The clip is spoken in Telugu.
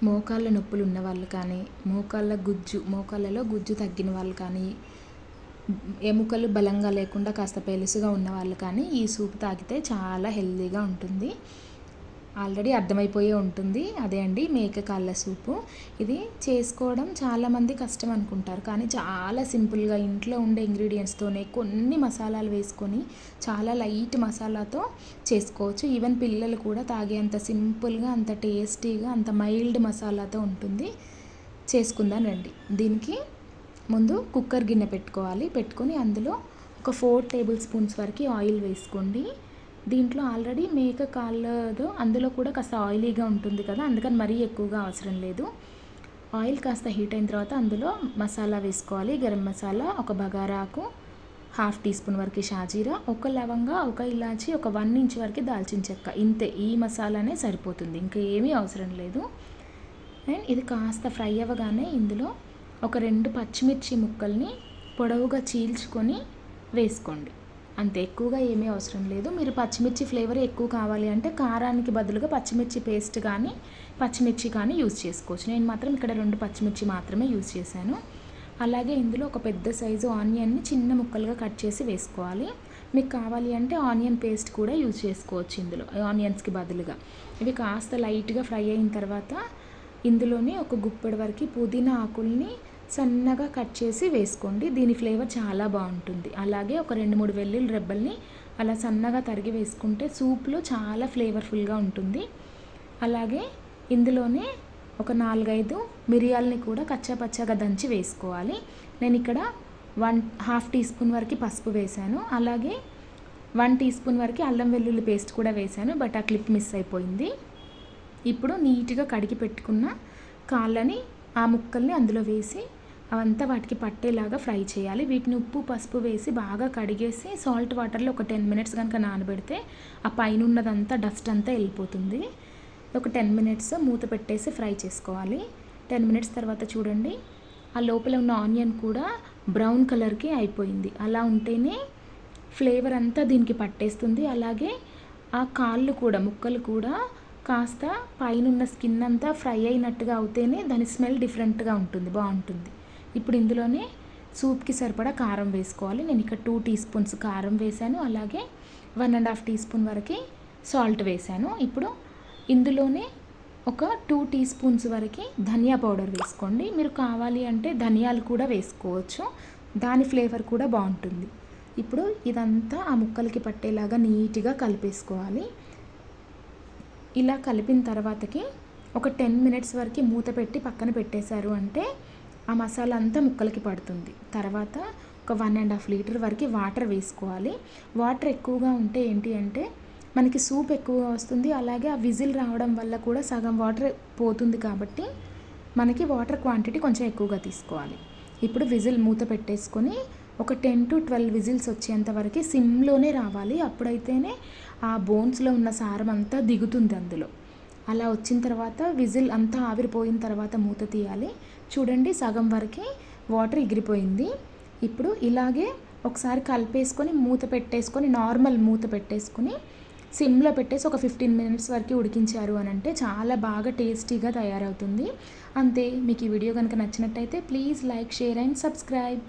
మోకాళ్ళ నొప్పులు ఉన్న వాళ్ళు కానీ, మోకాళ్ళలో గుజ్జు తగ్గిన వాళ్ళు కానీ, ఎముకలు బలంగా లేకుండా కాస్త పెలుసుగా ఉన్న వాళ్ళు కానీ ఈ సూప్ తాగితే చాలా హెల్తీగా ఉంటుంది. ఆల్రెడీ అర్థమైపోయే ఉంటుంది. అదే అండి మేక కాళ్ళ సూపు. ఇది చేసుకోవడం చాలామంది కష్టం అనుకుంటారు, కానీ చాలా సింపుల్గా ఇంట్లో ఉండే ఇంగ్రీడియంట్స్తోనే కొన్ని మసాలాలు వేసుకొని చాలా లైట్ మసాలాతో చేసుకోవచ్చు. ఈవెన్ పిల్లలు కూడా తాగేంత సింపుల్గా, అంత టేస్టీగా, అంత మైల్డ్ మసాలాతో ఉంటుంది. చేసుకుందాం రండి. దీనికి ముందు కుక్కర్ గిన్నె పెట్టుకొని అందులో ఒక 4 టేబుల్ స్పూన్స్ వరకు ఆయిల్ వేసుకోండి. దీంట్లో ఆల్రెడీ మేక కాళ్ళలో అందులో కూడా కాస్త ఆయిలీగా ఉంటుంది కదా, అందుకని మరీ ఎక్కువగా అవసరం లేదు. ఆయిల్ కాస్త హీట్ అయిన తర్వాత అందులో మసాలా వేసుకోవాలి. గరం మసాలా, ఒక బగారాకు, 1/2 టీ స్పూన్ వరకు షాజీరా, ఒక లవంగా, ఒక ఇలాచి, ఒక 1 ఇంచ్ వరకు దాల్చిన చెక్క. ఇంతే, ఈ మసాలానే సరిపోతుంది, ఇంకా ఏమీ అవసరం లేదు. అండ్ ఇది కాస్త ఫ్రై అవ్వగానే ఇందులో ఒక 2 పచ్చిమిర్చి ముక్కల్ని పొడవుగా చీల్చుకొని వేసుకోండి. అంతే, ఎక్కువగా ఏమీ అవసరం లేదు. మీరు పచ్చిమిర్చి ఫ్లేవర్ ఎక్కువ కావాలి అంటే కారానికి బదులుగా పచ్చిమిర్చి పేస్ట్ కానీ, పచ్చిమిర్చి కానీ యూజ్ చేసుకోవచ్చు. నేను మాత్రం ఇక్కడ 2 పచ్చిమిర్చి మాత్రమే యూజ్ చేశాను. అలాగే ఇందులో ఒక పెద్ద సైజు ఆనియన్ని చిన్న ముక్కలుగా కట్ చేసి వేసుకోవాలి. మీకు కావాలి అంటే ఆనియన్ పేస్ట్ కూడా యూజ్ చేసుకోవచ్చు ఇందులో, ఆనియన్స్కి బదులుగా. ఇవి కాస్త లైట్గా ఫ్రై అయిన తర్వాత ఇందులోనే ఒక గుప్పెడు వరకు పుదీనా ఆకుల్ని సన్నగా కట్ చేసి వేసుకోండి. దీని ఫ్లేవర్ చాలా బాగుంటుంది. అలాగే ఒక 2-3 వెల్లుల్లి రెబ్బల్ని అలా సన్నగా తరిగి వేసుకుంటే సూప్లో చాలా ఫ్లేవర్ఫుల్గా ఉంటుంది. అలాగే ఇందులోనే ఒక 4-5 మిరియాలని కూడా కచ్చాపచ్చాగా దంచి వేసుకోవాలి. నేను ఇక్కడ 1/2 టీ స్పూన్ వరకు పసుపు వేశాను. అలాగే 1 టీ స్పూన్ వరకు అల్లం వెల్లుల్లి పేస్ట్ కూడా వేశాను, బట్ ఆ క్లిప్ మిస్ అయిపోయింది. ఇప్పుడు నీట్గా కడిగి పెట్టుకున్న కాళ్ళని, ఆ ముక్కల్ని అందులో వేసి అవంతా వాటికి పట్టేలాగా ఫ్రై చేయాలి. వీటిని ఉప్పు, పసుపు వేసి బాగా కడిగేసి సాల్ట్ వాటర్లో ఒక 10 మినిట్స్ కనుక నానబెడితే ఆ పైన ఉన్నదంతా డస్ట్ అంతా వెళ్ళిపోతుంది. ఒక 10 మినిట్స్ మూత పెట్టేసి ఫ్రై చేసుకోవాలి. 10 మినిట్స్ తర్వాత చూడండి, ఆ లోపల ఉన్న ఆనియన్ కూడా బ్రౌన్ కలర్కి అయిపోయింది. అలా ఉంటేనే ఫ్లేవర్ అంతా దీనికి పట్టేస్తుంది. అలాగే ఆ కాళ్ళు కూడా, ముక్కలు కూడా కాస్త పైన స్కిన్ అంతా ఫ్రై అయినట్టుగా అవుతేనే దాని స్మెల్ డిఫరెంట్గా ఉంటుంది, బాగుంటుంది. ఇప్పుడు ఇందులోనే సూప్కి సరిపడా కారం వేసుకోవాలి. నేను ఇక్కడ 2 టీ స్పూన్స్ కారం వేశాను. అలాగే 1.5 టీ స్పూన్ వరకు సాల్ట్ వేశాను. ఇప్పుడు ఇందులోనే ఒక 2 టీ స్పూన్స్ వరకు ధనియా పౌడర్ వేసుకోండి. మీరు కావాలి అంటే ధనియాలు కూడా వేసుకోవచ్చు, దాని ఫ్లేవర్ కూడా బాగుంటుంది. ఇప్పుడు ఇదంతా ఆ ముక్కలకి పట్టేలాగా నీట్గా కలిపేసుకోవాలి. ఇలా కలిపిన తర్వాతకి ఒక 10 మినిట్స్ వరకు మూత పెట్టి పక్కన పెట్టేశారు అంటే ఆ మసాలా అంతా ముక్కలకి పడుతుంది. తర్వాత ఒక 1.5 లీటర్ వరకు వాటర్ వేసుకోవాలి. వాటర్ ఎక్కువగా ఉంటే ఏంటి అంటే మనకి సూప్ ఎక్కువగా వస్తుంది. అలాగే ఆ విజిల్ రావడం వల్ల కూడా సగం వాటర్ పోతుంది, కాబట్టి మనకి వాటర్ క్వాంటిటీ కొంచెం ఎక్కువగా తీసుకోవాలి. ఇప్పుడు విజిల్ మూత పెట్టేసుకొని ఒక 10 to 12 విజిల్స్ వచ్చేంత వరకు సిమ్లోనే రావాలి. అప్పుడైతేనే ఆ బోన్స్లో ఉన్న సారం అంతా దిగుతుంది అందులో. అలా వచ్చిన తర్వాత విజిల్ అంతా ఆవిరిపోయిన తర్వాత మూత తీయాలి. చూడండి, సగం వరకు వాటర్ ఎగిరిపోయింది. ఇప్పుడు ఇలాగే ఒకసారి కలిపేసుకొని మూత పెట్టేసుకొని, నార్మల్ మూత పెట్టేసుకొని సిమ్లో పెట్టేసి ఒక 15 మినిట్స్ వరకు ఉడికించారు అని అంటే చాలా బాగా టేస్టీగా తయారవుతుంది. అంతే. మీకు ఈ వీడియో కనుక నచ్చినట్టయితే please like, share and subscribe.